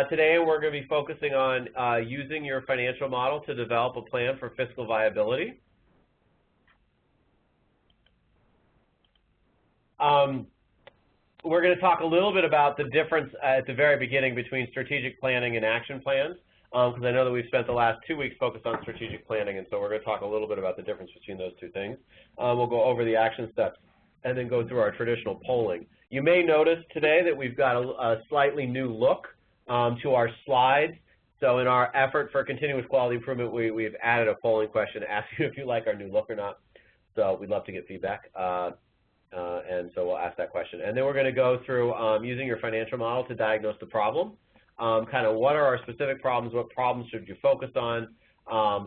Today we're going to be focusing on using your financial model to develop a plan for fiscal viability. We're going to talk a little bit about the difference at the very beginning between strategic planning and action plans, because I know that we've spent the last 2 weeks focused on strategic planning, and so we're going to talk a little bit about the difference between those two things. We'll go over the action steps and then go through our traditional polling. You may notice today that we've got a slightly new look to our slides. So in our effort for continuous quality improvement, we've added a polling question asking if you like our new look or not. So we'd love to get feedback. And so we'll ask that question. And then we're going to go through using your financial model to diagnose the problem. Kind of what are our specific problems, what problems should you focus on,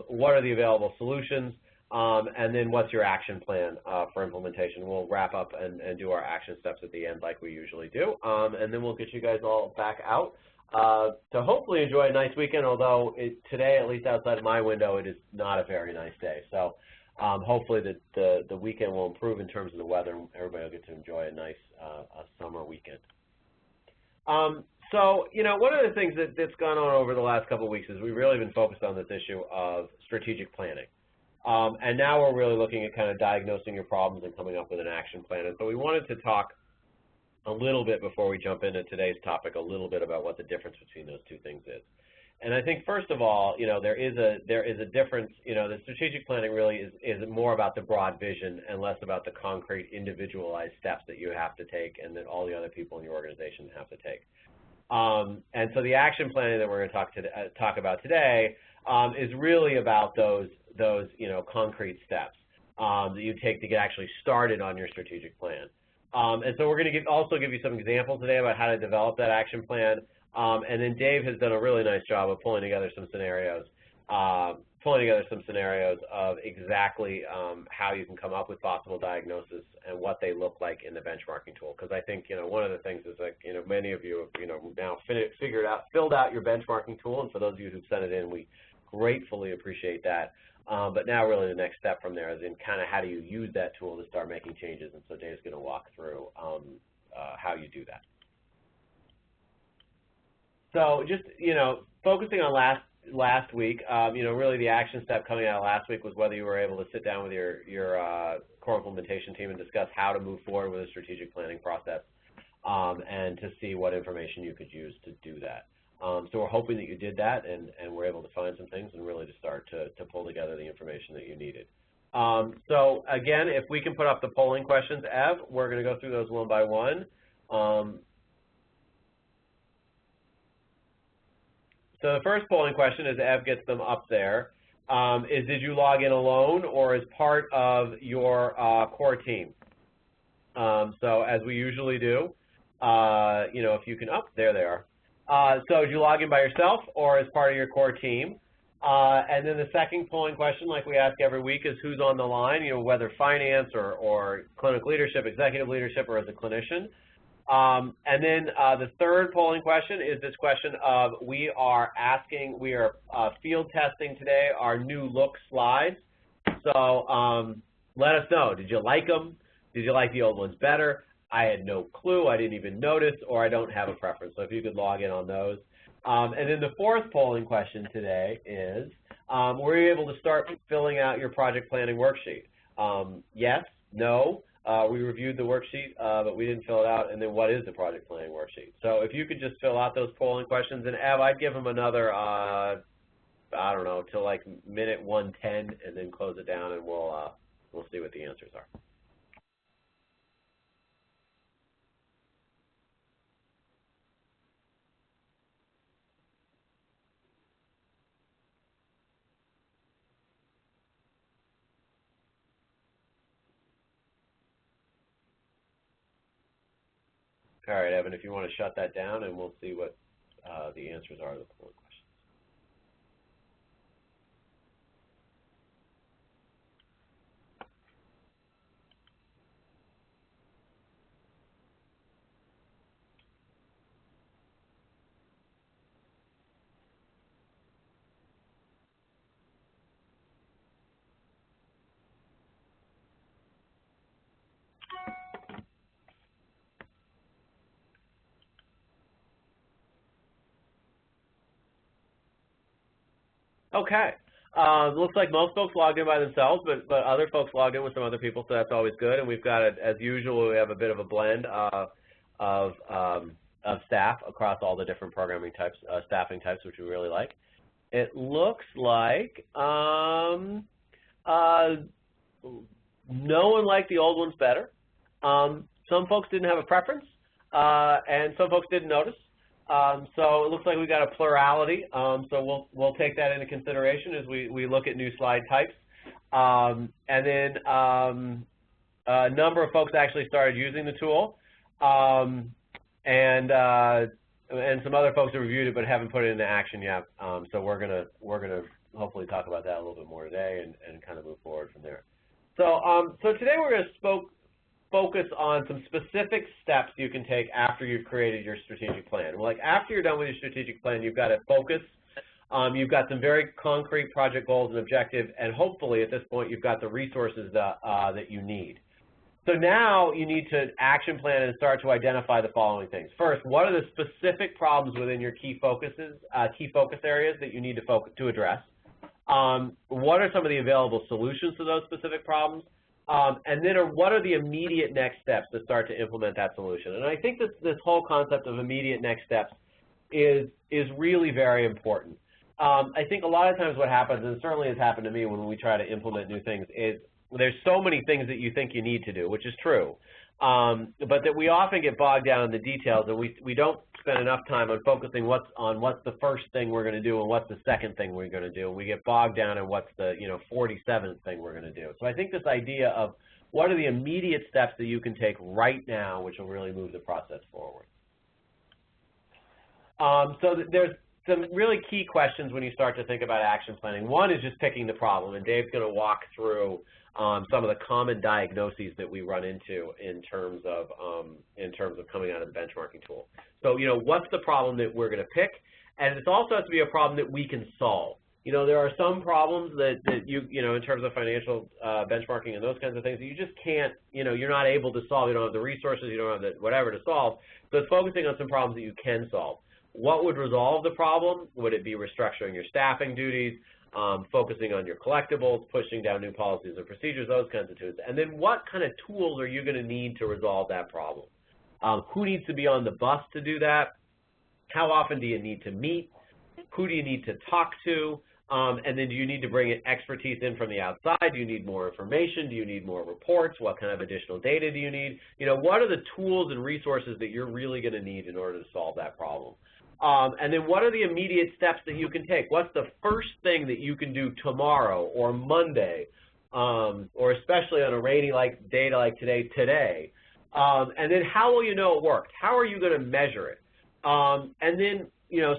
what are the available solutions, and then what's your action plan for implementation. We'll wrap up and do our action steps at the end like we usually do. And then we'll get you guys all back out to hopefully enjoy a nice weekend, although today, at least outside of my window, it is not a very nice day. So hopefully the weekend will improve in terms of the weather, and everybody will get to enjoy a nice summer weekend. So, you know, one of the things that's gone on over the last couple of weeks is we've really been focused on this issue of strategic planning. And now we're really looking at kind of diagnosing your problems and coming up with an action plan. And so we wanted to talk a little bit before we jump into today's topic, a little bit about what the difference between those two things is. And I think, first of all, you know, there is a difference. You know, the strategic planning really is more about the broad vision and less about the concrete individualized steps that you have to take and that all the other people in your organization have to take. And so the action planning that we're going to talk about today is really about those you know, concrete steps that you take to get actually started on your strategic plan. And so we're going to also give you some examples today about how to develop that action plan. And then Dave has done a really nice job of pulling together some scenarios, of exactly how you can come up with possible diagnosis and what they look like in the benchmarking tool. Because I think, you know, one of the things is, like, you know, many of you have, you know, now filled out your benchmarking tool, and for those of you who've sent it in, we gratefully appreciate that. But now really the next step from there is in kind of how do you use that tool to start making changes, and so Dave's going to walk through how you do that. So just, you know, focusing on last week, you know, really the action step coming out of last week was whether you were able to sit down with your core implementation team and discuss how to move forward with a strategic planning process and to see what information you could use to do that. So we're hoping that you did that and were able to find some things and really to start to pull together the information that you needed. So again, if we can put up the polling questions, Ev, we're going to go through those one by one. So the first polling question, as Ev gets them up there, is did you log in alone or as part of your core team? So as we usually do, you know, if you can, there they are. So did you log in by yourself or as part of your core team? And then the second polling question, like we ask every week, is who's on the line, you know, whether finance or clinical leadership, executive leadership, or as a clinician. And then the third polling question is this question of we are field testing today our new look slides. So let us know, did you like them? Did you like the old ones better? I had no clue, I didn't even notice, or I don't have a preference. So if you could log in on those. And then the fourth polling question today is, were you able to start filling out your project planning worksheet? Yes, no. We reviewed the worksheet, but we didn't fill it out. And then what is the project planning worksheet? So if you could just fill out those polling questions. And Ev, I'd give them another, I don't know, till like minute 110, and then close it down, and we'll see what the answers are. All right, Evan, if you want to shut that down, and we'll see what the answers are to the polling questions. Okay. Looks like most folks logged in by themselves, but other folks logged in with some other people, so that's always good. And we've got, as usual, we have a bit of a blend of staff across all the different programming types, staffing types, which we really like. It looks like no one liked the old ones better. Some folks didn't have a preference, and some folks didn't notice. So it looks like we got a plurality. So we'll take that into consideration as we look at new slide types. And then a number of folks actually started using the tool, and some other folks have reviewed it but haven't put it into action yet. So we're gonna hopefully talk about that a little bit more today and kind of move forward from there. So today we're going to focus on some specific steps you can take after you've created your strategic plan. Well, like after you're done with your strategic plan, you've got to focus. You've got some very concrete project goals and objectives, and hopefully at this point you've got the resources that you need. So now you need to action plan and start to identify the following things. First, what are the specific problems within your key focus areas that you need to address? What are some of the available solutions to those specific problems? And then what are the immediate next steps to start to implement that solution? And I think this whole concept of immediate next steps is really very important. I think a lot of times what happens, and it certainly has happened to me when we try to implement new things, is there's so many things that you think you need to do, which is true, but that we often get bogged down in the details, and we don't spend enough time on focusing on what's the first thing we're going to do and what's the second thing we're going to do. And we get bogged down in what's the 47th thing we're going to do. So I think this idea of what are the immediate steps that you can take right now, which will really move the process forward. So there's some really key questions when you start to think about action planning. One is just picking the problem, and Dave's going to walk through some of the common diagnoses that we run into in terms of coming out of the benchmarking tool. So, what's the problem that we're going to pick? And it also has to be a problem that we can solve. There are some problems that in terms of financial benchmarking and those kinds of things, that you just can't, you're not able to solve. You don't have the resources, you don't have the whatever to solve. So it's focusing on some problems that you can solve. What would resolve the problem? Would it be restructuring your staffing duties, focusing on your collectibles, pushing down new policies and procedures, those kinds of tools? And then what kind of tools are you going to need to resolve that problem? Who needs to be on the bus to do that? How often do you need to meet? Who do you need to talk to? And then do you need to bring expertise in from the outside? Do you need more information? Do you need more reports? What kind of additional data do you need? What are the tools and resources that you're really going to need in order to solve that problem? And then what are the immediate steps that you can take? What's the first thing that you can do tomorrow or Monday, or especially on a rainy day like today? And then how will you know it worked? How are you going to measure it? And then,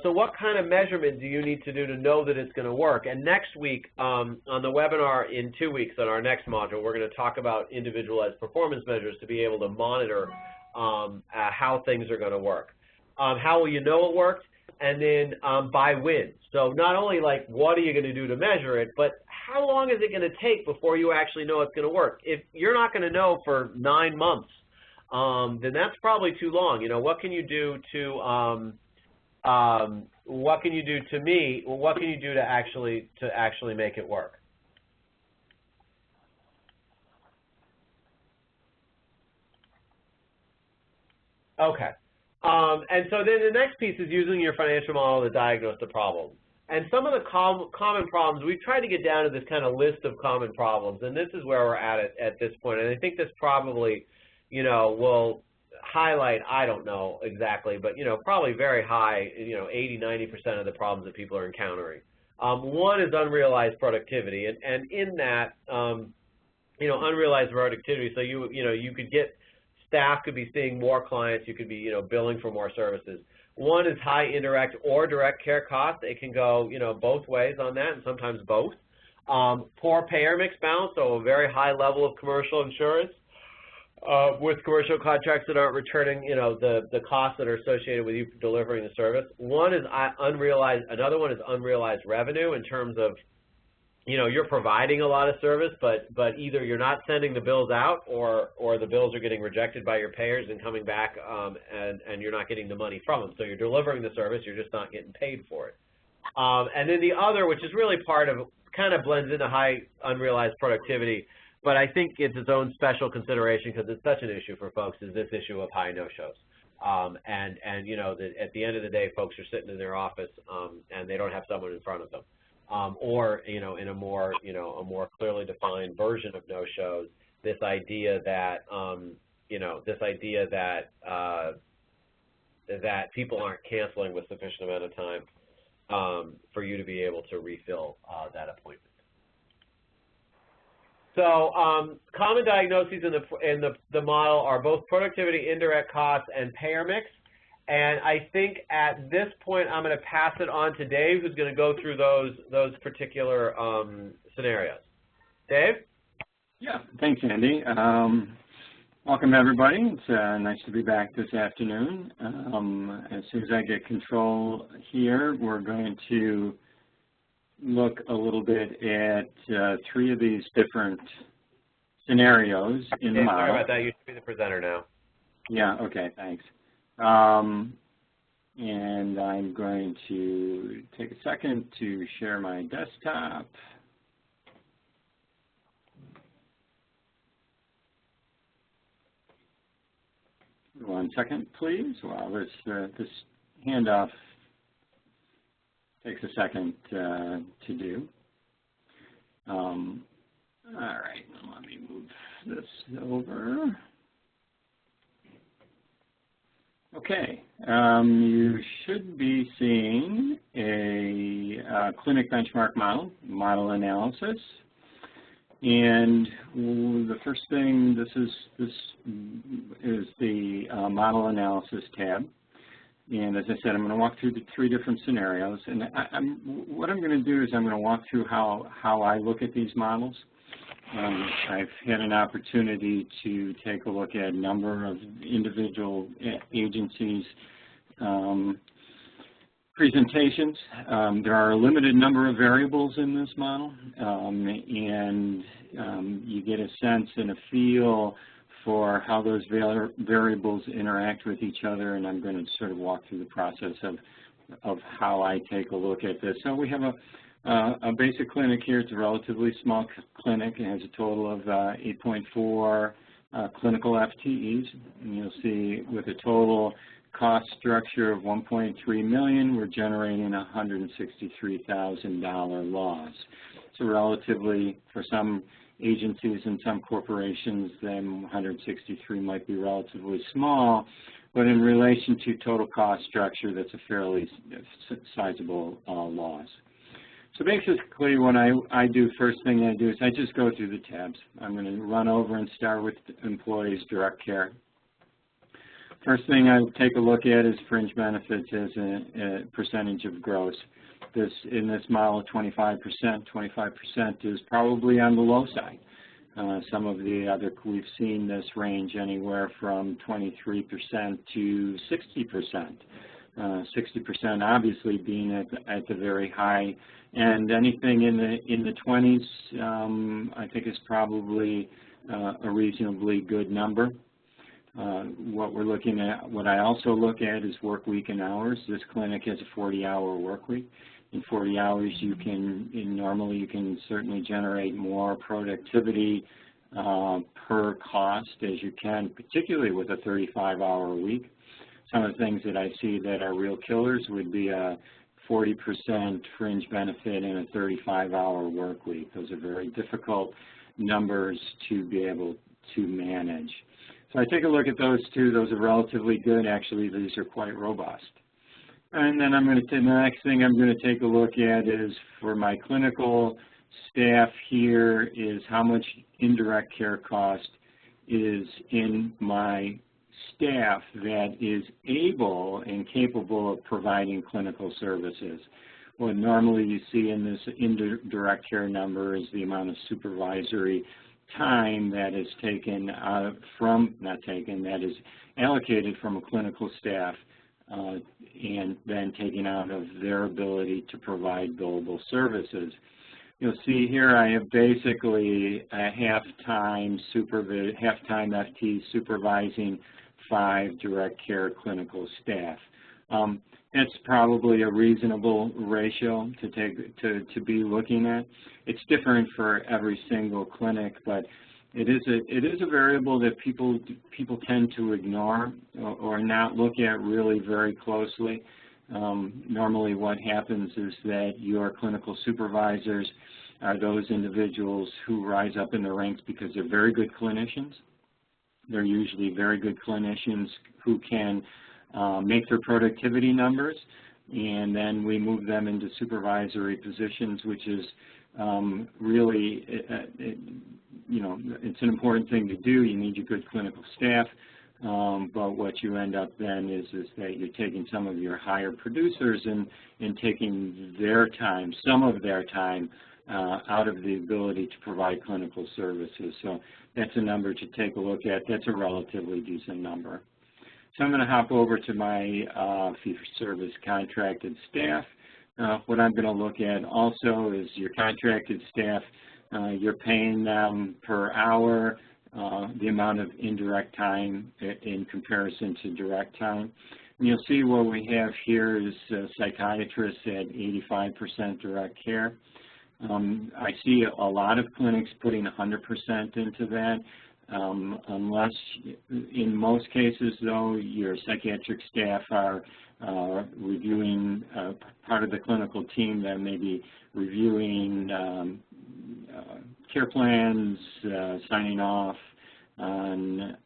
so what kind of measurement do you need to do to know that it's going to work? And next week, on the webinar in 2 weeks on our next module, we're going to talk about individualized performance measures to be able to monitor how things are going to work. How will you know it worked? And then by when? So not only what are you going to do to measure it, but how long is it going to take before you actually know it's going to work? If you're not going to know for 9 months, then that's probably too long. What can you do to what can you do to actually make it work? Okay. And so then the next piece is using your financial model to diagnose the problem. And some of the common problems, we've tried to get down to this kind of list of common problems, and this is where we're at this point. And I think this probably, will highlight, I don't know exactly, but, probably very high, 80, 90% of the problems that people are encountering. One is unrealized productivity, and in that, unrealized productivity, so you could get, staff could be seeing more clients, you could be, billing for more services. One is high indirect or direct care costs. It can go, both ways on that, and sometimes both. Poor payer mix balance, so a very high level of commercial insurance with commercial contracts that aren't returning, the costs that are associated with you delivering the service. One is unrealized. Another one is unrealized revenue in terms of, you're providing a lot of service, but either you're not sending the bills out, or the bills are getting rejected by your payers and coming back, and you're not getting the money from them. So you're delivering the service, you're just not getting paid for it. And then the other, which is really part of, kind of blends into high unrealized productivity, but I think it's its own special consideration because it's such an issue for folks, is this issue of high no-shows. And you know, at the end of the day, folks are sitting in their office and they don't have someone in front of them. Or, you know, in a more clearly defined version of no-shows, this idea that, you know, that people aren't canceling with sufficient amount of time for you to be able to refill that appointment. So common diagnoses in the model are both productivity, indirect costs, and payer mix. And I think at this point I'm going to pass it on to Dave, who's going to go through those particular scenarios. Dave? Yeah, thanks, Andy. Welcome, everybody. It's nice to be back this afternoon. As soon as I get control here, we're going to look a little bit at 3 of these different scenarios in the model. Sorry about that. You should be the presenter now. Yeah, okay, thanks. And I'm going to take a second to share my desktop. One second, please, while this handoff takes a second to do. All right, let me move this over. Okay, you should be seeing a clinic benchmark model analysis. And the first thing, this is the model analysis tab. And as I said, I'm going to walk through the 3 different scenarios. And what I'm going to do is I'm going to walk through how I look at these models. I've had an opportunity to take a look at a number of individual agencies' presentations. There are a limited number of variables in this model, and you get a sense and a feel for how those variables interact with each other, and I'm going to sort of walk through the process of how I take a look at this. So we have a basic clinic here. It's a relatively small clinic. It has a total of 8.4 clinical FTEs, and you'll see with a total cost structure of $1.3 million, we're generating a $163,000 loss. So relatively, for some agencies and some corporations, then 163 might be relatively small, but in relation to total cost structure, that's a fairly sizable loss. So basically what I do, first thing I do is I just go through the tabs. I'm going to run over and start with employees direct care. First thing I take a look at is fringe benefits as a percentage of gross. In this model, 25% is probably on the low side. Some of the other, we've seen this range anywhere from 23% to 60%. 60% obviously being at the very high, and anything in the 20s, I think is probably a reasonably good number. What I also look at is work week and hours. This clinic has a 40-hour work week. In 40 hours, normally you can certainly generate more productivity per cost as you can, particularly with a 35-hour week. Some of the things that I see that are real killers would be a 40% fringe benefit in a 35-hour work week. Those are very difficult numbers to be able to manage. So I take a look at those 2. Those are relatively good. Actually, these are quite robust. And then the next thing I'm going to take a look at is for my clinical staff here is how much indirect care cost is in my staff that is able and capable of providing clinical services. What normally you see in this indirect care number is the amount of supervisory time that is taken that is allocated from a clinical staff and then taken out of their ability to provide billable services. You'll see here I have basically a half-time FT supervising 5 direct care clinical staff. that's probably a reasonable ratio to be looking at. It's different for every single clinic, but it is a variable that people tend to ignore or not look at really very closely. Normally what happens is that your clinical supervisors are those individuals who rise up in the ranks because they're very good clinicians. They're usually very good clinicians who can make their productivity numbers, and then we move them into supervisory positions, which is really, you know, it's an important thing to do. You need your good clinical staff, but what you end up then is that you're taking some of your higher producers and taking their time, some of their time, out of the ability to provide clinical services. So that's a number to take a look at. That's a relatively decent number. So I'm going to hop over to my fee-for-service contracted staff. What I'm going to look at also is your contracted staff. You're paying them per hour, the amount of indirect time in comparison to direct time. And you'll see what we have here is psychiatrists at 85% direct care. I see a lot of clinics putting 100% into that. Unless, in most cases, though, your psychiatric staff are reviewing part of the clinical team that may be reviewing care plans, signing off on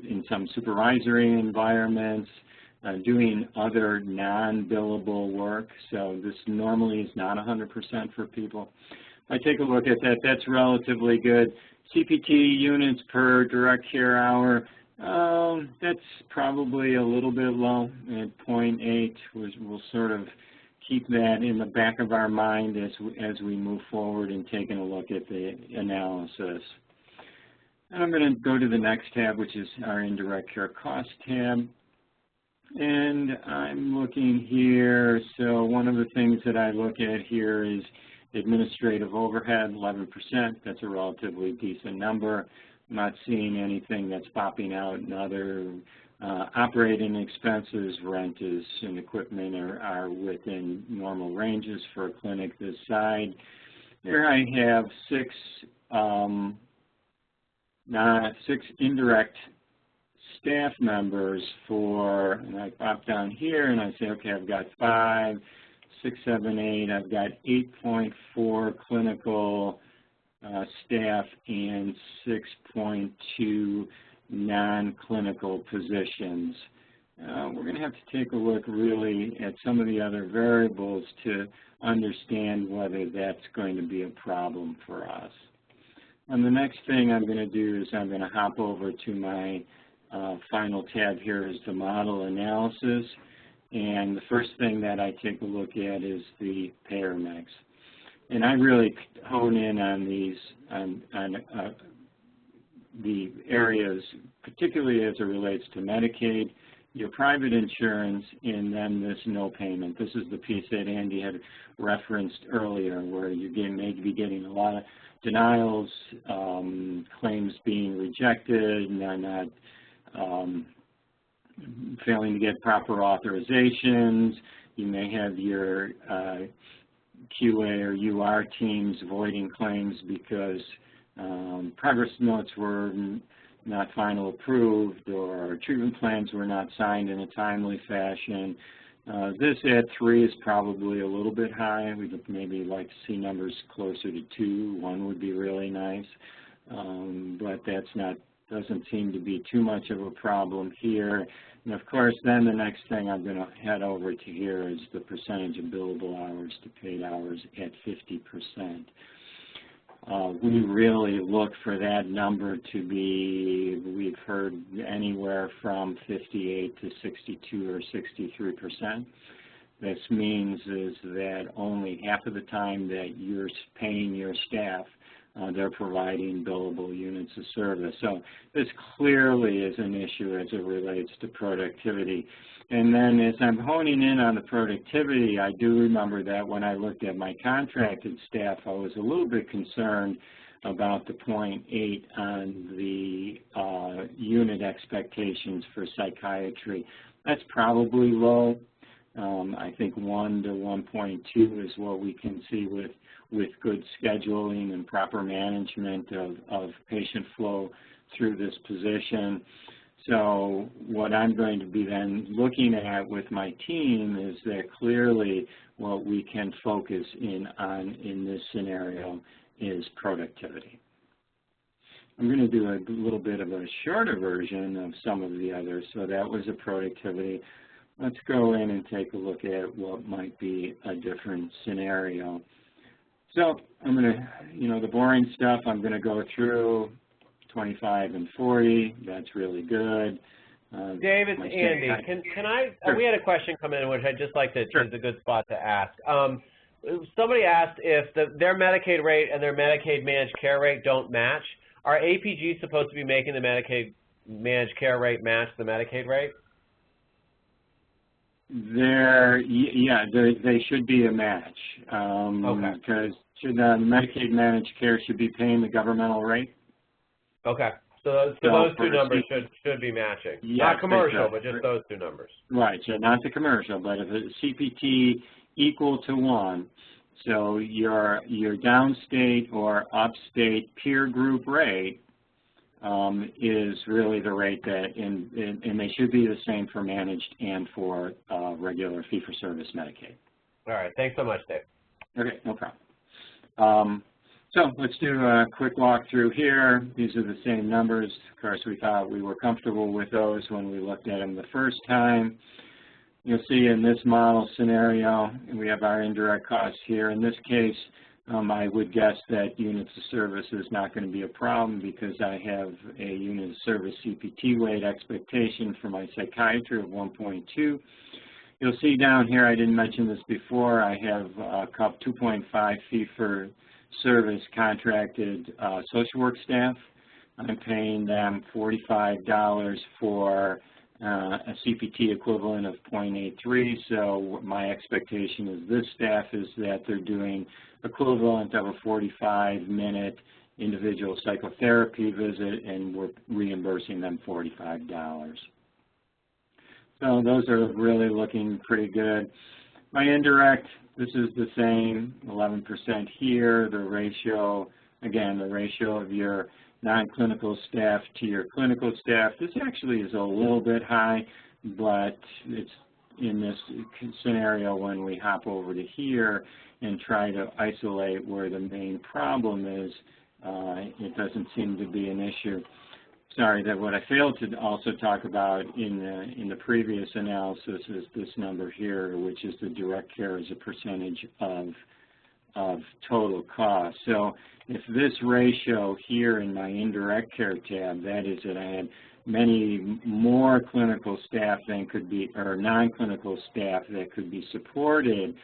in some supervisory environments, doing other non-billable work. So this normally is not 100% for people. If I take a look at that, that's relatively good. CPT units per direct care hour, that's probably a little bit low at 0.8. We'll sort of keep that in the back of our mind as we move forward and taking a look at the analysis. And I'm going to go to the next tab, which is our indirect care cost tab. And I'm looking here, so one of the things that I look at here is administrative overhead, 11%. That's a relatively decent number. I'm not seeing anything that's popping out in other operating expenses. Rent and equipment are within normal ranges for a clinic this size. Here I have six indirect staff members for, and I pop down here and I say, okay, I've got 5, 6, 7, 8. I've got 8.4 clinical staff and 6.2 non-clinical positions. We're going to have to take a look really at some of the other variables to understand whether that's going to be a problem for us. And the next thing I'm going to do is I'm going to hop over to my final tab here is the model analysis. And the first thing that I take a look at is the payer mix. And I really hone in on these, the areas, particularly as it relates to Medicaid, your private insurance, and then this no payment. This is the piece that Andy had referenced earlier, where you may be getting a lot of denials, claims being rejected, not failing to get proper authorizations. You may have your QA or UR teams voiding claims because progress notes were not final approved or treatment plans were not signed in a timely fashion. This at 3 is probably a little bit high. We'd maybe like to see numbers closer to 2. 1 would be really nice, but that's not, doesn't seem to be too much of a problem here. And of course, then the next thing I'm going to head over to here is the percentage of billable hours to paid hours at 50%. We really look for that number to be, we've heard anywhere from 58 to 62 or 63%. This means is that only half of the time that you're paying your staff, they're providing billable units of service. So this clearly is an issue as it relates to productivity. And then as I'm honing in on the productivity, I do remember that when I looked at my contracted staff, I was a little bit concerned about the 0.8 on the unit expectations for psychiatry. That's probably low. I think 1 to 1.2 is what we can see with good scheduling and proper management of patient flow through this position. So what I'm going to be then looking at with my team is that clearly what we can focus in on in this scenario is productivity. I'm going to do a little bit of a shorter version of some of the others. So that was a productivity. Let's go in and take a look at what might be a different scenario. So I'm going to, the boring stuff I'm going to go through, 25 and 40, that's really good. Dave, it's Andy. Can I, sure. We had a question come in which I'd just like to, sure. it's a good spot to ask. Somebody asked if their Medicaid rate and their Medicaid managed care rate don't match. Are APGs supposed to be making the Medicaid managed care rate match the Medicaid rate? They should be a match. Okay. Because Medicaid managed care should be paying the governmental rate. Okay. So those two numbers should be matching. Yes, not commercial, but just those two numbers. Right. So not the commercial, but if it's CPT equal to 1, so your downstate or upstate peer group rate is really the rate that, and they should be the same for managed and for regular fee-for-service Medicaid. All right. Thanks so much, Dave. Okay, no problem. So let's do a quick walkthrough here. These are the same numbers. Of course, we thought we were comfortable with those when we looked at them the first time. You'll see in this model scenario, we have our indirect costs here. In this case, I would guess that units of service is not going to be a problem because I have a unit of service CPT weight expectation for my psychiatry of 1.2. You'll see down here, I didn't mention this before, I have a 2.5 fee for service contracted social work staff. I'm paying them $45 for a CPT equivalent of 0.83, so my expectation is this staff is that they're doing equivalent of a 45-minute individual psychotherapy visit, and we're reimbursing them $45. So those are really looking pretty good. My indirect, this is the same, 11% here. The ratio, again, the ratio of your non-clinical staff to your clinical staff, this actually is a little bit high, but it's in this scenario when we hop over to here and try to isolate where the main problem is, it doesn't seem to be an issue. Sorry, that what I failed to also talk about in the previous analysis is this number here, which is the direct care as a percentage of total cost. So if this ratio here in my indirect care tab, that is that I had many more clinical staff than could be, or non-clinical staff that could be supported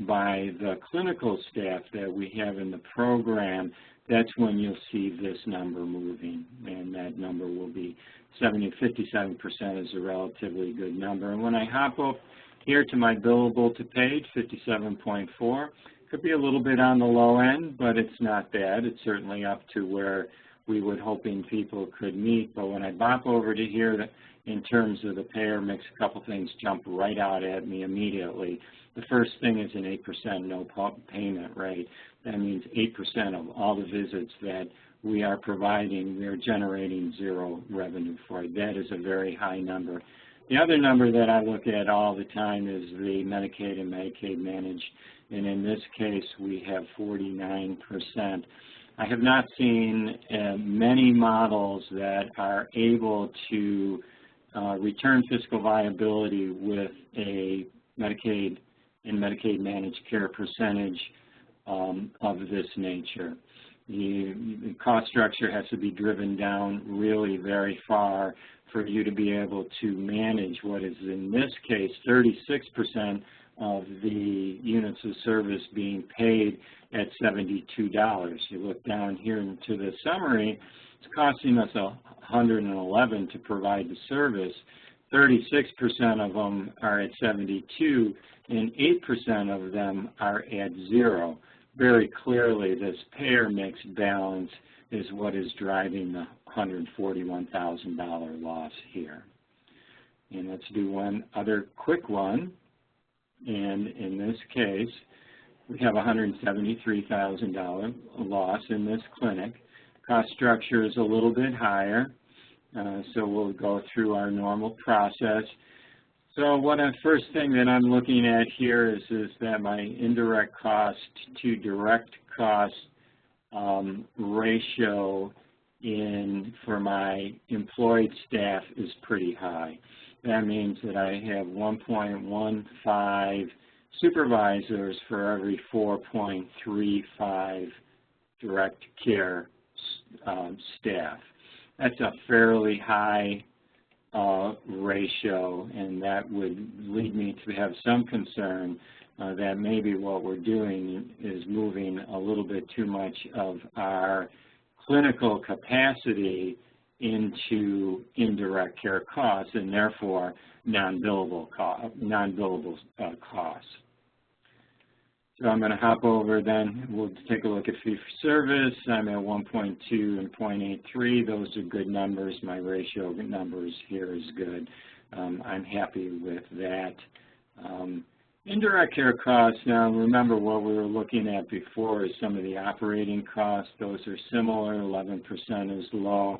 by the clinical staff that we have in the program, that's when you'll see this number moving, and that number will be 57% is a relatively good number. And when I hop up here to my billable to paid, 57.4, could be a little bit on the low end, but it's not bad. It's certainly up to where we would hoping people could meet. But when I bop over to here, in terms of the payer mix, a couple things jump right out at me immediately. The first thing is an 8% no payment rate. That means 8% of all the visits that we are providing, we are generating zero revenue for. That is a very high number. The other number that I look at all the time is the Medicaid and Medicaid managed, and in this case we have 49%. I have not seen many models that are able to return fiscal viability with a Medicaid and Medicaid managed care percentage of this nature. The cost structure has to be driven down really very far for you to be able to manage what is, in this case, 36% of the units of service being paid at $72. You look down here into the summary, it's costing us $111 to provide the service. 36% of them are at 72, and 8% of them are at 0. Very clearly, this payer mix balance is what is driving the $141,000 loss here. And let's do one other quick one. And in this case, we have $173,000 loss in this clinic. Cost structure is a little bit higher, so we'll go through our normal process. So first thing that I'm looking at here is that my indirect cost to direct cost ratio for my employed staff is pretty high. That means that I have 1.15 supervisors for every 4.35 direct care staff. That's a fairly high ratio, and that would lead me to have some concern that maybe what we're doing is moving a little bit too much of our clinical capacity into indirect care costs and therefore non-billable costs. So I'm going to hop over then. We'll take a look at fee-for-service. I'm at 1.2 and 0.83. Those are good numbers. My ratio numbers here is good. I'm happy with that. Indirect care costs, now remember what we were looking at before is some of the operating costs. Those are similar, 11% is low.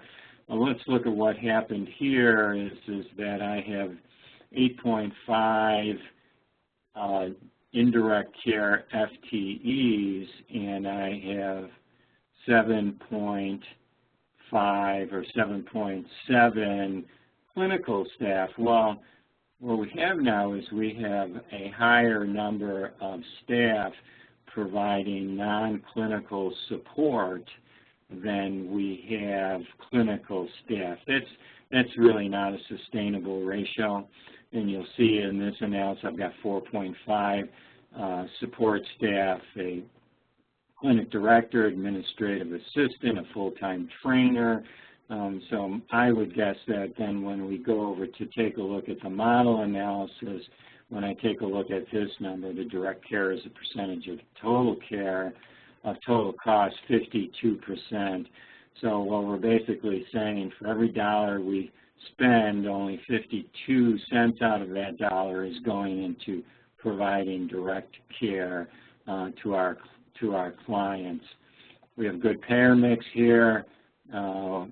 Well, let's look at what happened here is that I have 8.5 indirect care FTEs, and I have 7.5 or 7.7 clinical staff. Well, what we have now is we have a higher number of staff providing non-clinical support than we have clinical staff. That's really not a sustainable ratio. And you'll see in this analysis I've got 4.5 support staff, a clinic director, administrative assistant, a full-time trainer. So I would guess that then when we go over to take a look at the model analysis, when I take a look at this number, the direct care as a percentage of total care, of total cost, 52%. So what we're basically saying, for every dollar we spend, only 52 cents out of that dollar is going into providing direct care to our clients. We have good payer mix here.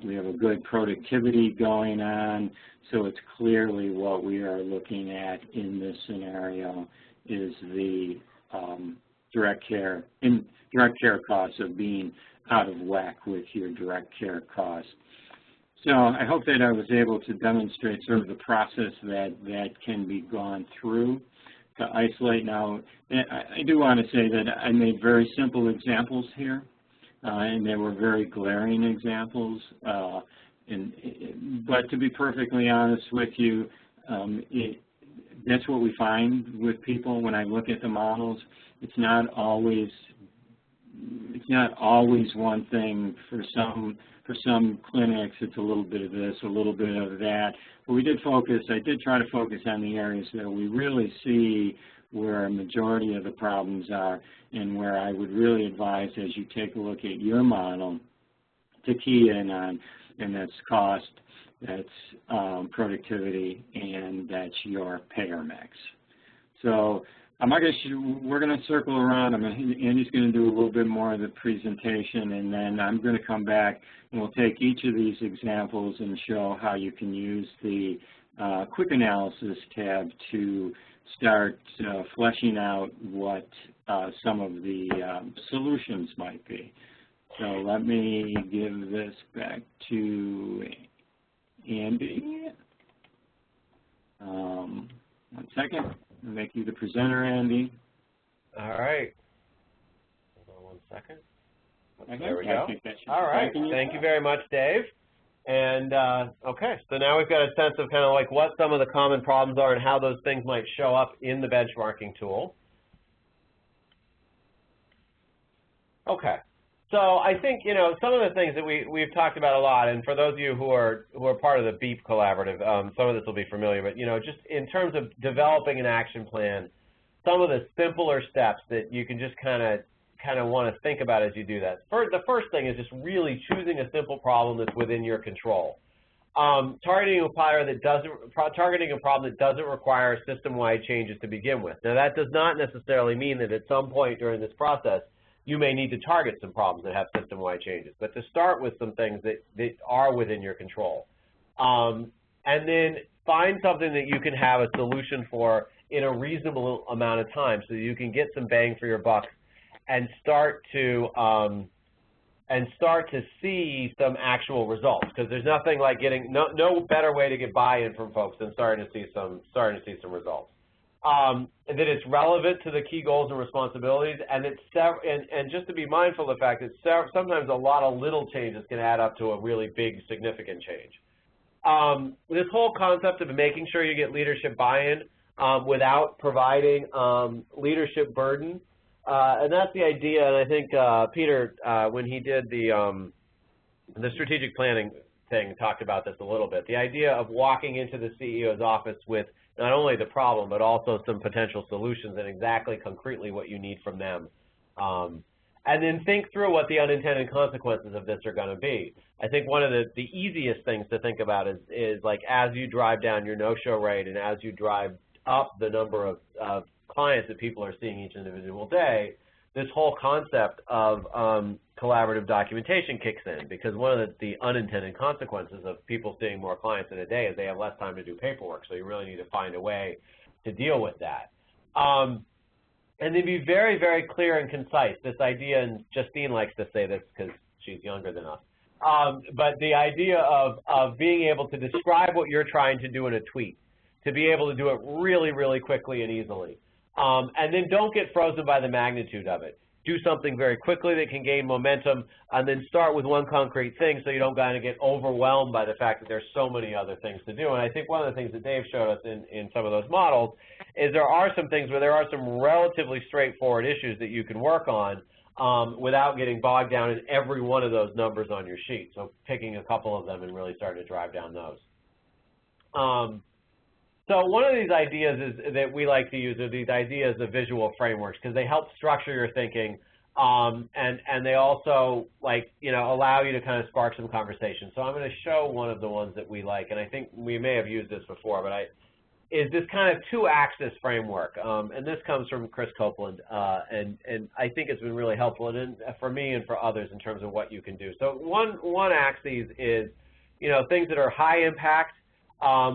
We have a good productivity going on. So it's clearly what we are looking at in this scenario is the direct care costs of being out of whack with your direct care costs. So I hope that I was able to demonstrate sort of the process that can be gone through to isolate. Now, I do want to say that I made very simple examples here, and they were very glaring examples. But to be perfectly honest with you, that's what we find with people when I look at the models. It's not always one thing. For some clinics, it's a little bit of this, a little bit of that. But I did try to focus on the areas that we really see where a majority of the problems are, and where I would really advise as you take a look at your model to key in on, and that's cost, that's productivity, and that's your payer mix. So we're going to circle around. Andy's going to do a little bit more of the presentation, and then I'm going to come back and we'll take each of these examples and show how you can use the Quick Analysis tab to start fleshing out what some of the solutions might be. So let me give this back to Andy. 1 second. I'll make you the presenter, Andy. All right. Hold on 1 second. Okay. There we go. All right. Thank you very much, Dave. And, okay, so now we've got a sense of kind of like what some of the common problems are and how those things might show up in the benchmarking tool. Okay. So I think, some of the things that we've talked about a lot, and for those of you who are part of the BEEP collaborative, some of this will be familiar, but, just in terms of developing an action plan, some of the simpler steps that you can just kind of want to think about as you do that. The first thing is just really choosing a simple problem that's within your control. targeting a problem that doesn't require system-wide changes to begin with. Now, that does not necessarily mean that at some point during this process, you may need to target some problems that have system-wide changes, but to start with some things that are within your control. And then find something that you can have a solution for in a reasonable amount of time so that you can get some bang for your buck and start to see some actual results, because there's nothing like getting no better way to get buy-in from folks than starting to see some results. And that it's relevant to the key goals and responsibilities, and just to be mindful of the fact that sometimes a lot of little changes can add up to a really big, significant change. This whole concept of making sure you get leadership buy-in without providing leadership burden. And that's the idea, and I think Peter, when he did the strategic planning thing, talked about this a little bit. The idea of walking into the CEO's office with not only the problem, but also some potential solutions and exactly concretely what you need from them. And then think through what the unintended consequences of this are going to be. I think one of the easiest things to think about is like as you drive down your no-show rate and as you drive up the number of clients that people are seeing each individual day, this whole concept of collaborative documentation kicks in, because one of the unintended consequences of people seeing more clients in a day is they have less time to do paperwork, so you really need to find a way to deal with that. And then be very, very clear and concise. This idea, and Justine likes to say this because she's younger than us, but the idea of being able to describe what you're trying to do in a tweet, to be able to do it really, really quickly and easily. And then don't get frozen by the magnitude of it. Do something very quickly that can gain momentum, and then start with one concrete thing so you don't kind of get overwhelmed by the fact that there's so many other things to do. And I think one of the things that Dave showed us in some of those models is there are some things where there are some relatively straightforward issues that you can work on without getting bogged down in every one of those numbers on your sheet. So picking a couple of them and really starting to drive down those. So one of these ideas that we like to use are these ideas of visual frameworks, because they help structure your thinking, and they also allow you to kind of spark some conversation. So I'm going to show one of the ones that we like, and I think we may have used this before, but is this kind of two-axis framework, and this comes from Chris Copeland, and I think it's been really helpful and for me and for others in terms of what you can do. So one axis is things that are high impact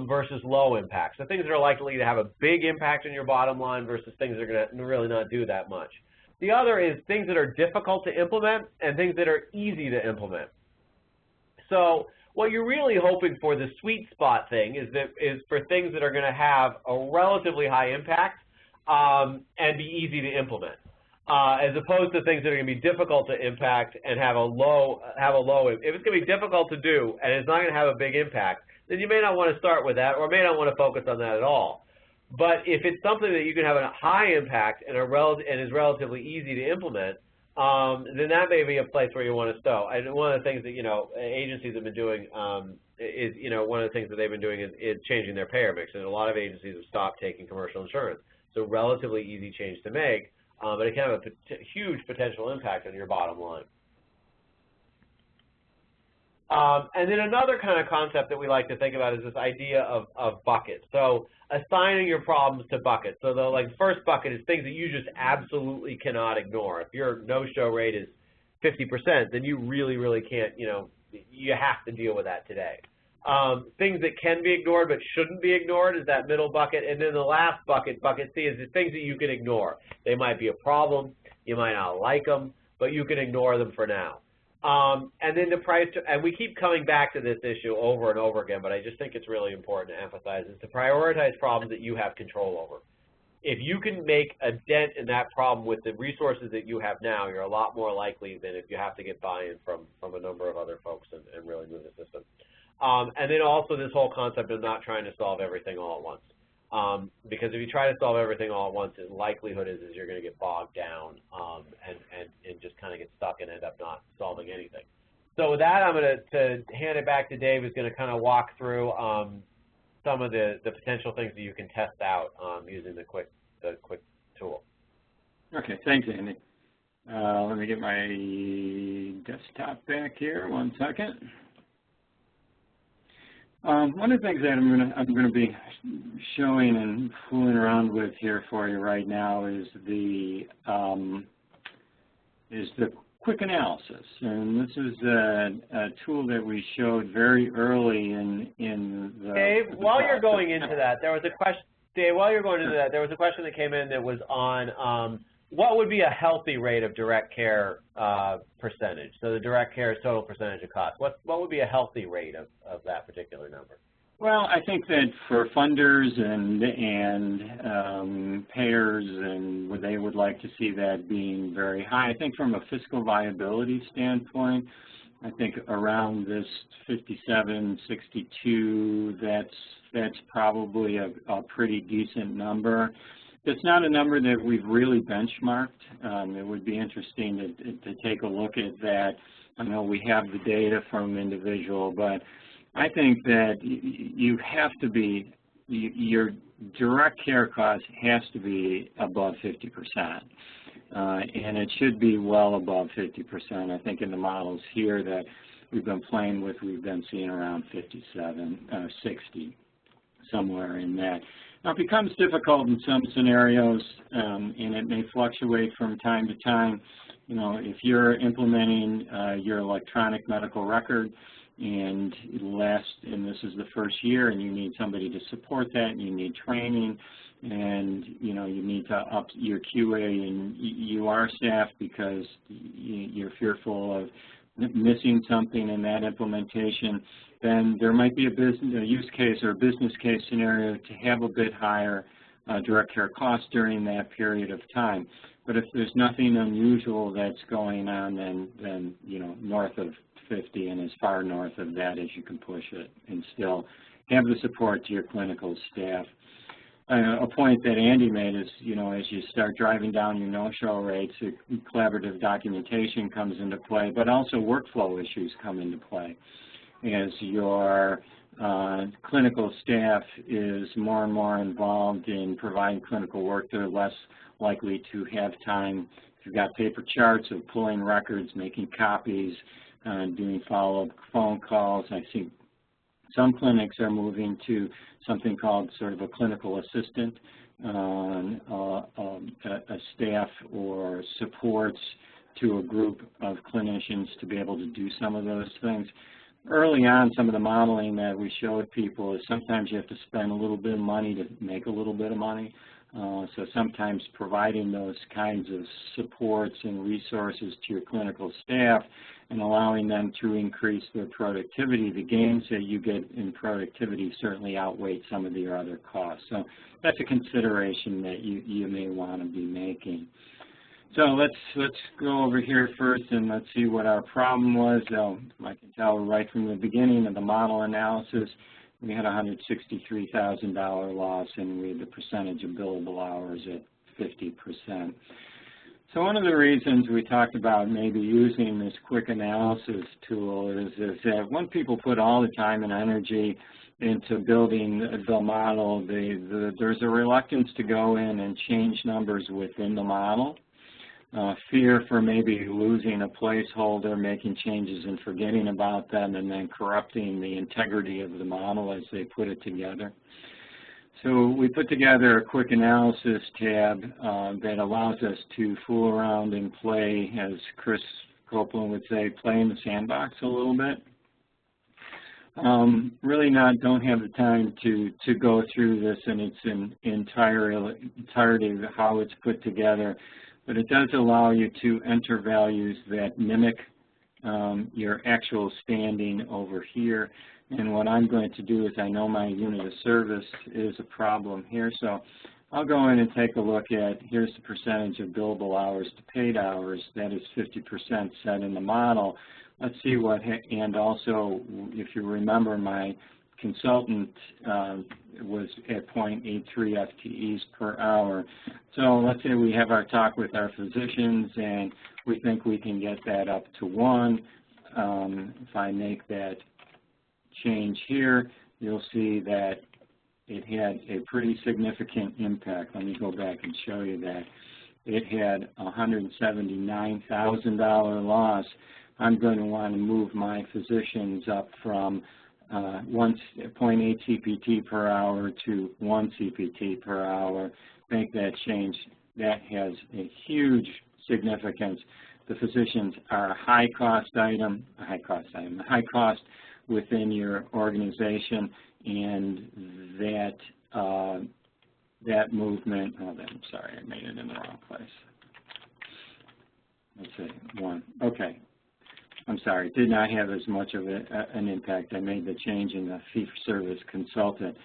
versus low impact. So things that are likely to have a big impact on your bottom line versus things that are going to really not do that much. The other is things that are difficult to implement and things that are easy to implement. So what you're really hoping for, the sweet spot thing, is for things that are going to have a relatively high impact and be easy to implement, as opposed to things that are going to be difficult to impact and have a low. If it's going to be difficult to do and it's not going to have a big impact, then you may not want to start with that, or may not want to focus on that at all. But if it's something that you can have a high impact and is relatively easy to implement, then that may be a place where you want to start. And one of the things that agencies have been doing is one of the things that they've been doing is changing their payer mix, and a lot of agencies have stopped taking commercial insurance. So relatively easy change to make, but it can have a huge potential impact on your bottom line. And then another kind of concept that we like to think about is this idea of buckets. So assigning your problems to buckets. So the first bucket is things that you just absolutely cannot ignore. If your no-show rate is 50%, then you really, really can't, you have to deal with that today. Things that can be ignored but shouldn't be ignored is that middle bucket. And then the last bucket, bucket C, is the things that you can ignore. They might be a problem, you might not like them, but you can ignore them for now. And then and we keep coming back to this issue over and over again, but I just think it's really important to emphasize, is to prioritize problems that you have control over. If you can make a dent in that problem with the resources that you have now, you're a lot more likely than if you have to get buy-in from a number of other folks and really move the system. And then also this whole concept of not trying to solve everything all at once. Because if you try to solve everything all at once, the likelihood is you're going to get bogged down and just kind of get stuck and end up not solving anything. So with that, I'm going to hand it back to Dave, who's going to kind of walk through some of the potential things that you can test out using the quick tool. Okay, thanks, Andy. Let me get my desktop back here. 1 second. One of the things that I'm gonna be showing and fooling around with here for you right now is the quick analysis, and this is a tool that we showed very early in the. Dave, while you're going into that, there was a question. Dave, while you're going into that, there was a question that came in that was on what would be a healthy rate of direct care percentage? So the direct care is total percentage of cost. What would be a healthy rate of that particular number? Well, I think that for funders and payers, and they would like to see that being very high. I think from a fiscal viability standpoint, I think around this 57, 62, that's probably a pretty decent number. It's not a number that we've really benchmarked. It would be interesting to take a look at that. I know we have the data from individual, but I think that you have to be, your direct care cost has to be above 50%. And it should be well above 50%. I think in the models here that we've been playing with, we've been seeing around 57, 60, somewhere in that. Now, it becomes difficult in some scenarios, and it may fluctuate from time to time. You know, if you're implementing your electronic medical record, and this is the first year, and you need somebody to support that, and you need training, and you need to up your QA and UR staff because you're fearful of missing something in that implementation, then there might be a use case or a business case scenario to have a bit higher direct care costs during that period of time. But if there's nothing unusual that's going on, then north of 50 and as far north of that as you can push it, and still have the support to your clinical staff. A point that Andy made is, as you start driving down your no-show rates, collaborative documentation comes into play, but also workflow issues come into play. As your clinical staff is more and more involved in providing clinical work, they're less likely to have time. If you've got paper charts of pulling records, making copies, doing follow-up phone calls. I see some clinics are moving to something called sort of a clinical assistant, a staff or supports to a group of clinicians to be able to do some of those things. Early on, some of the modeling that we showed people is sometimes you have to spend a little bit of money to make a little bit of money. So sometimes providing those kinds of supports and resources to your clinical staff and allowing them to increase their productivity, the gains that you get in productivity certainly outweigh some of your other costs. So that's a consideration that you may want to be making. So let's go over here first and let's see what our problem was. I can tell right from the beginning of the model analysis, we had a $163,000 loss, and we had the percentage of billable hours at 50%. So one of the reasons we talked about maybe using this quick analysis tool is that when people put all the time and energy into building the model, there's a reluctance to go in and change numbers within the model. Fear for maybe losing a placeholder, making changes and forgetting about them, and then corrupting the integrity of the model as they put it together. So we put together a quick analysis tab that allows us to fool around and play, as Chris Copeland would say, play in the sandbox a little bit. Really don't have the time to go through this in its entirety of how it's put together. But it does allow you to enter values that mimic your actual standing over here. And what I'm going to do is I know my unit of service is a problem here, so I'll go in and take a look at, here's the percentage of billable hours to paid hours. That is 50% set in the model. Let's see what, and also, if you remember, my consultant was at 0.83 FTEs per hour. So let's say we have our talk with our physicians and we think we can get that up to 1. If I make that change here, you'll see that it had a pretty significant impact. Let me go back and show you that. It had a $179,000 loss. I'm going to want to move my physicians up from 0.8 CPT per hour to 1 CPT per hour, make that change. That has a huge significance. The physicians are a high cost within your organization, and that movement, I'm sorry, I made it in the wrong place. Let's see, 1, okay. I'm sorry, did not have as much of an impact. I made the change in the fee-for-service consultant.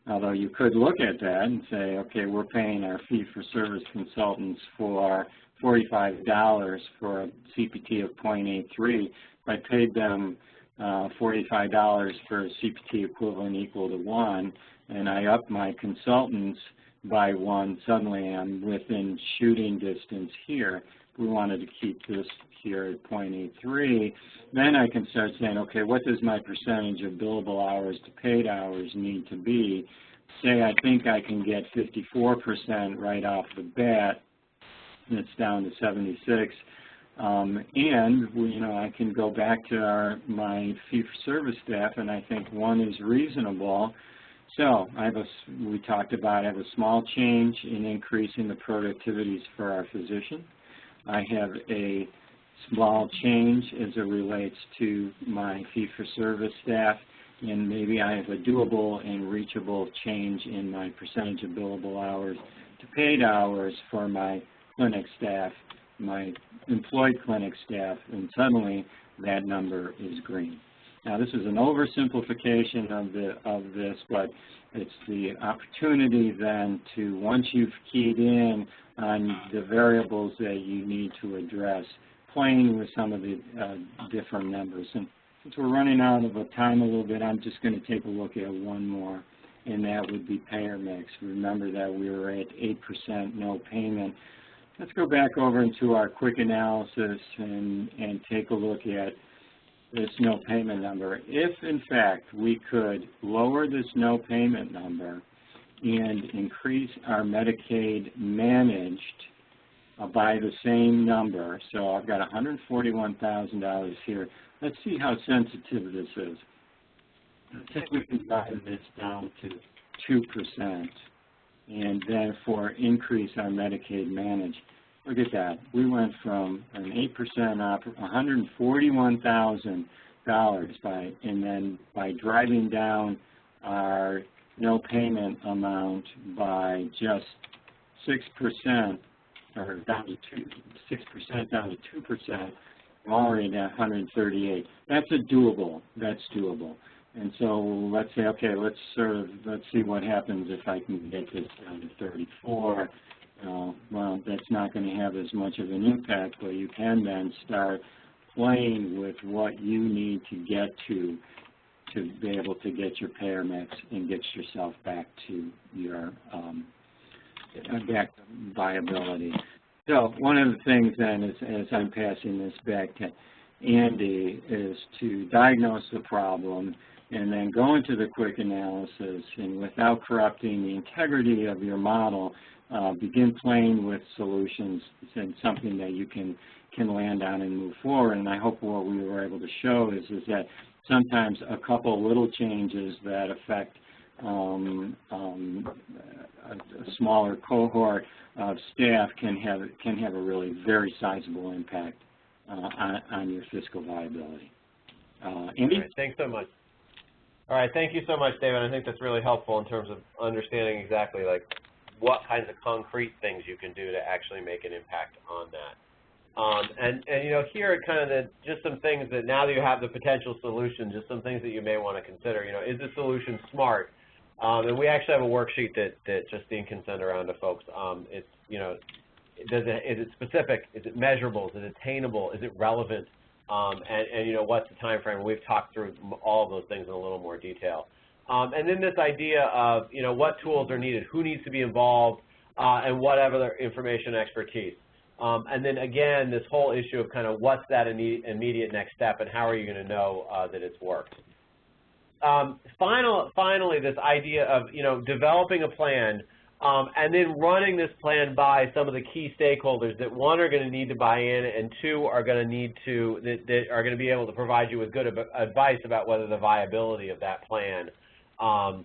Although you could look at that and say, okay, we're paying our fee-for-service consultants for $45 for a CPT of 0.83. If I paid them $45 for a CPT equivalent equal to 1, and I up my consultants by 1, suddenly I'm within shooting distance here. We wanted to keep this here at 0.83. Then I can start saying, okay, what does my percentage of billable hours to paid hours need to be? Say I think I can get 54% right off the bat, and it's down to 76. And I can go back to my fee-for-service staff, and I think 1 is reasonable. So we talked about I have a small change in increasing the productivities for our physician. I have a small change as it relates to my fee-for-service staff, and maybe I have a doable and reachable change in my percentage of billable hours to paid hours for my clinic staff, my employed clinic staff, and suddenly that number is green. Now, this is an oversimplification of this, but it's the opportunity then to, once you've keyed in on the variables that you need to address, playing with some of the different numbers. And since we're running out of time a little bit, I'm just going to take a look at one more, and that would be payer mix. Remember that we were at 8% no payment. Let's go back over into our quick analysis and take a look at this no payment number. If, in fact, we could lower this no payment number and increase our Medicaid managed by the same number, so I've got $141,000 here. Let's see how sensitive this is. Let's say we can drive this down to 2%, and then increase our Medicaid managed. Look at that. We went from an 8% up, $141,000 and then by driving down our no payment amount by just 6%, or down to 6% down to 2%, we're already at 138. That's doable. That's doable. And so let's say, okay, let's see what happens if I can get this down to 34. Well, that's not going to have as much of an impact, but you can then start playing with what you need to get to be able to get your payer mix and get yourself back to your back to viability. So one of the things then is, as I'm passing this back to Andy, is to diagnose the problem and then go into the quick analysis, and without corrupting the integrity of your model, begin playing with solutions and something that you can land on and move forward. And I hope what we were able to show is that sometimes a couple little changes that affect a smaller cohort of staff can have a really very sizable impact on your fiscal viability. Andy? All right, thanks so much. All right, thank you so much, David. I think that's really helpful in terms of understanding exactly what kinds of concrete things you can do to actually make an impact on that. And here are kind of just some things that now that you have the potential solution, just some things that you may want to consider. Is the solution smart? And we actually have a worksheet that Justine can send around to folks. It's, is it specific? Is it measurable? Is it attainable? Is it relevant? And what's the time frame? We've talked through all of those things in a little more detail. And then this idea of, what tools are needed, who needs to be involved, and what other information expertise. And then again, this whole issue of kind of what's that immediate next step and how are you going to know that it's worked. Finally, this idea of, developing a plan and then running this plan by some of the key stakeholders that, one, are going to need to buy in, and two, are going to need to, that are going to be able to provide you with good advice about whether the viability of that plan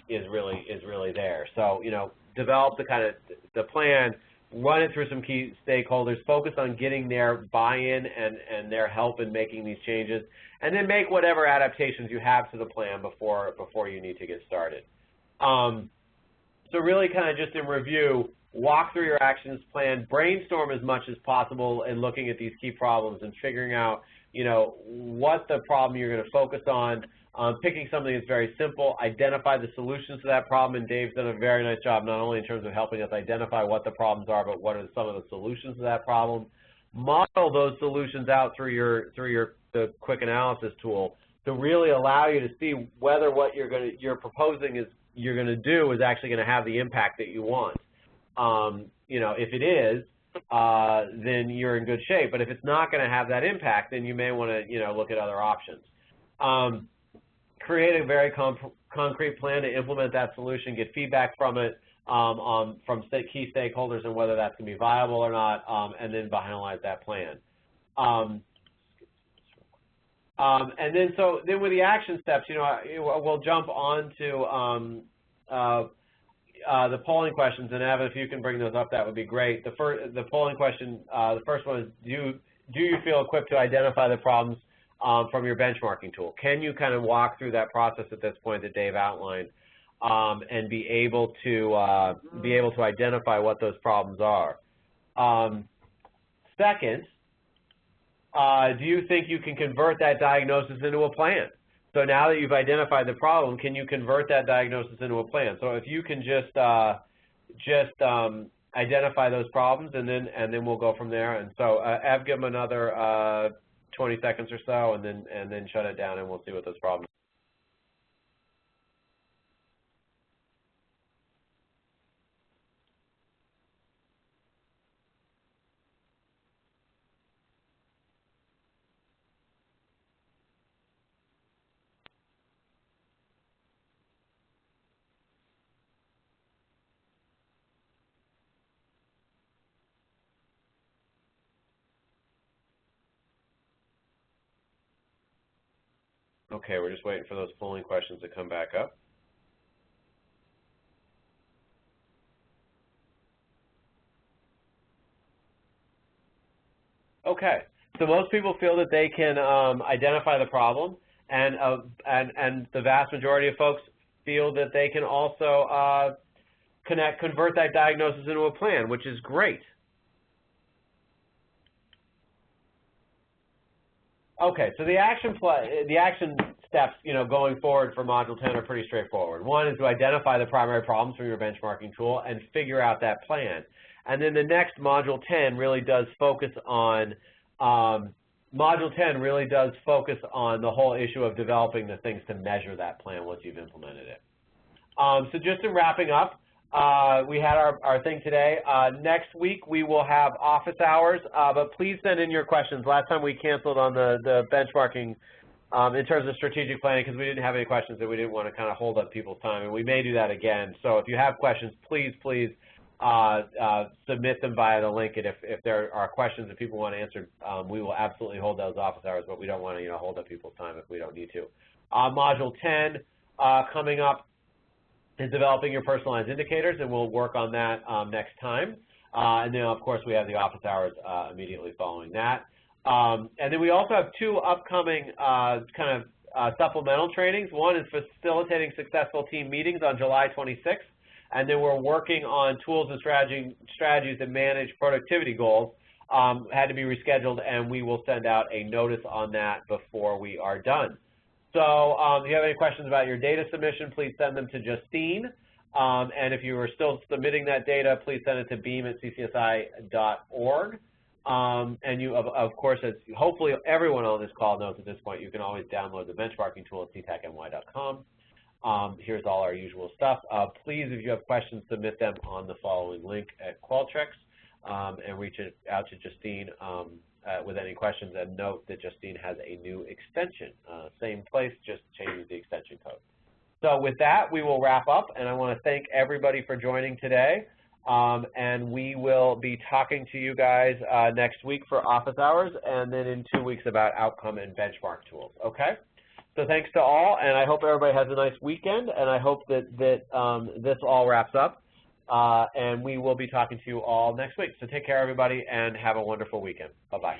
is really there. So, you know, develop the plan, run it through some key stakeholders, focus on getting their buy-in and their help in making these changes, and then make whatever adaptations you have to the plan before you need to get started. So really kind of just in review, walk through your actions plan, brainstorm as much as possible in looking at these key problems and figuring out, you know, what the problem you're going to focus on, picking something that's very simple, identify the solutions to that problem, and Dave's done a very nice job not only in terms of helping us identify what the problems are, but what are some of the solutions to that problem. Model those solutions out through the quick analysis tool to really allow you to see whether what you're proposing you're going to do is actually going to have the impact that you want. You know, if it is, then you're in good shape. But if it's not going to have that impact, then you may want to, you know, look at other options. Create a very concrete plan to implement that solution, get feedback from it, from key stakeholders and whether that's going to be viable or not, and then finalize that plan. And then with the action steps, you know, we'll jump on to the polling questions, and Evan, if you can bring those up, that would be great. The polling question, the first one is, do you feel equipped to identify the problems from your benchmarking tool? Can you kind of walk through that process at this point that Dave outlined, and be able to identify what those problems are? Second, do you think you can convert that diagnosis into a plan? So now that you've identified the problem, can you convert that diagnosis into a plan? So if you can just identify those problems, and then we'll go from there. And so, Ev, give them another 20 seconds or so, and then shut it down, and we'll see what those problems are. Okay, we're just waiting for those polling questions to come back up. Okay, so most people feel that they can identify the problem, and the vast majority of folks feel that they can also convert that diagnosis into a plan, which is great. Okay, so the action steps, you know, going forward for Module 10 are pretty straightforward. One is to identify the primary problems from your benchmarking tool and figure out that plan. And then the next Module 10 really does focus on the whole issue of developing the things to measure that plan once you've implemented it. So just in wrapping up, we had our thing today. Next week we will have office hours, but please send in your questions. Last time we canceled on the benchmarking in terms of strategic planning because we didn't have any questions and we didn't want to kind of hold up people's time, and we may do that again. So if you have questions, please submit them via the link, and if there are questions that people want answered, we will absolutely hold those office hours, but we don't want to, you know, hold up people's time if we don't need to. Module 10 coming up is developing your personalized indicators, and we'll work on that next time. And then, of course, we have the office hours immediately following that. And then we also have two upcoming supplemental trainings. One is facilitating successful team meetings on July 26th, and then we're working on tools and strategies that manage productivity goals. Had to be rescheduled, and we will send out a notice on that before we are done. So if you have any questions about your data submission, please send them to Justine. And if you are still submitting that data, please send it to beam@ccsi.org. And you, of course, as hopefully everyone on this call knows at this point, you can always download the benchmarking tool at ctacny.com. Here's all our usual stuff. Please, if you have questions, submit them on the following link at Qualtrics, and reach out to Justine with any questions, and note that Justine has a new extension. Same place, just changes the extension code. So with that, we will wrap up, and I want to thank everybody for joining today. And we will be talking to you guys next week for office hours, and then in 2 weeks about outcome and benchmark tools, okay? So thanks to all, and I hope everybody has a nice weekend, and I hope that this all wraps up, and we will be talking to you all next week. So take care, everybody, and have a wonderful weekend. Bye-bye.